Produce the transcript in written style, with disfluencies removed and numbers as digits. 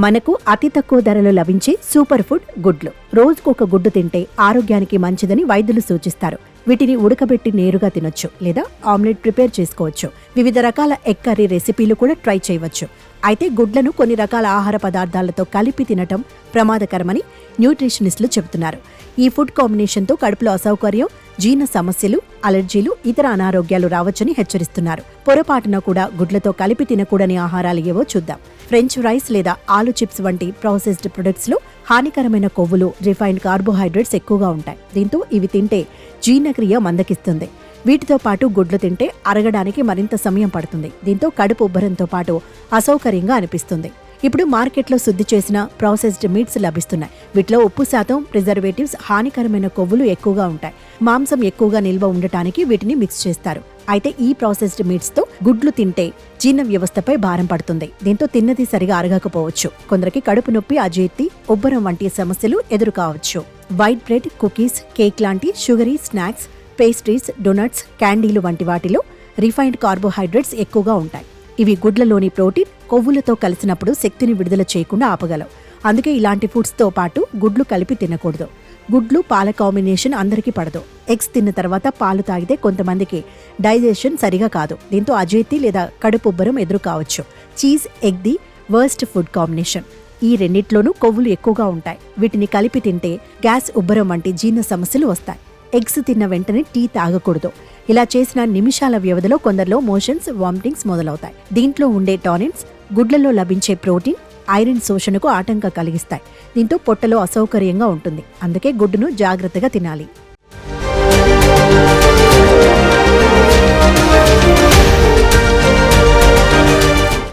మనకు అతి తక్కువ ధరలో లభించే సూపర్ ఫుడ్ గుడ్లు. రోజుకొక గుడ్డు తింటే ఆరోగ్యానికి మంచిదని వైద్యులు సూచిస్తారు. వీటిని ఉడకబెట్టి నేరుగా తినొచ్చు లేదా ఆమ్లెట్ ప్రిపేర్ చేసుకోవచ్చు. వివిధ రకాల ఎగ్ కర్రీ రెసిపీలు కూడా ట్రై చేయవచ్చు. అయితే గుడ్లను కొన్ని రకాల ఆహార పదార్థాలతో కలిపి తినటం ప్రమాదకరమని న్యూట్రిషనిస్టులు చెబుతున్నారు. ఈ ఫుడ్ కాంబినేషన్తో కడుపులో అసౌకర్యం, జీర్ణ సమస్యలు, అలర్జీలు, ఇతర అనారోగ్యాలు రావచ్చని హెచ్చరిస్తున్నారు. పొరపాటున కూడా గుడ్లతో కలిపి తినకూడని ఆహారాలు ఏవో చూద్దాం. ఫ్రెంచ్ ఫ్రైస్ లేదా ఆలు చిప్స్ వంటి ప్రాసెస్డ్ ప్రొడక్ట్స్ లో హానికరమైన కొవ్వులు, రిఫైన్డ్ కార్బోహైడ్రేట్స్ ఎక్కువగా ఉంటాయి. దీంతో ఇవి తింటే జీర్ణక్రియ మందకిస్తుంది. వీటితో పాటు గుడ్లు తింటే అరగడానికి మరింత సమయం పడుతుంది. దీంతో కడుపు ఉబ్బరంతో పాటు అసౌకర్యంగా అనిపిస్తుంది. ఇప్పుడు మార్కెట్లో శుద్ధి చేసిన ప్రాసెస్డ్ మీట్స్ లభిస్తున్నాయి. వీటిలో ఉప్పు శాతం, ప్రిజర్వేటివ్స్, హానికరమైన కొవ్వులు ఎక్కువగా ఉంటాయి. మాంసం ఎక్కువగా నిల్వ ఉండటానికి వీటిని మిక్స్ చేస్తారు. అయితే ఈ ప్రాసెస్డ్ మీట్స్ తో గుడ్లు తింటే జీర్ణ వ్యవస్థపై భారం పడుతుంది. దీంతో తిన్నది సరిగా అరగకపోవచ్చు. కొందరికి కడుపు నొప్పి, అజీర్తి, ఉబ్బరం వంటి సమస్యలు ఎదురు కావచ్చు. వైట్ బ్రెడ్, కుకీస్, కేక్ లాంటి షుగరీ స్నాక్స్, పేస్ట్రీస్, డొనట్స్, క్యాండీలు వంటి వాటిలో రిఫైన్డ్ కార్బోహైడ్రేట్స్ ఎక్కువగా ఉంటాయి. ఇవి గుడ్లలోని ప్రోటీన్, కొవ్వులతో కలిసినప్పుడు శక్తిని విడుదల చేయకుండా ఆపగలవు. అందుకే ఇలాంటి ఫుడ్స్ తో పాటు గుడ్లు కలిపి తినకూడదు. గుడ్లు, పాల కాంబినేషన్ అందరికీ పడదు. ఎగ్స్ తిన్న తర్వాత పాలు తాగితే కొంతమందికి డైజెషన్ సరిగా కాదు. దీంతో అజీర్తి లేదా కడుపు ఉబ్బరం ఎదురు కావచ్చు. Cheese, egg the worst food combination. ఈ రెండిట్లోనూ కొవ్వులు ఎక్కువగా ఉంటాయి. వీటిని కలిపి తింటే గ్యాస్, ఉబ్బరం వంటి జీర్ణ సమస్యలు వస్తాయి. ఎగ్స్ తిన్న వెంటనే టీ తాగకూడదు. ఇలా చేసిన నిమిషాల వ్యవధిలో కొందరిలో మోషన్స్, వామిటింగ్స్ మొదలవుతాయి. దీంట్లో ఉండే టానిన్స్ గుడ్లలో లభించే ప్రోటీన్, ఐరన్ శోషణకు ఆటంకం కలిగిస్తాయి. దీంతో పొట్టలో అసౌకర్యంగా ఉంటుంది. అందుకే గుడ్డును జాగ్రత్తగా తినాలి.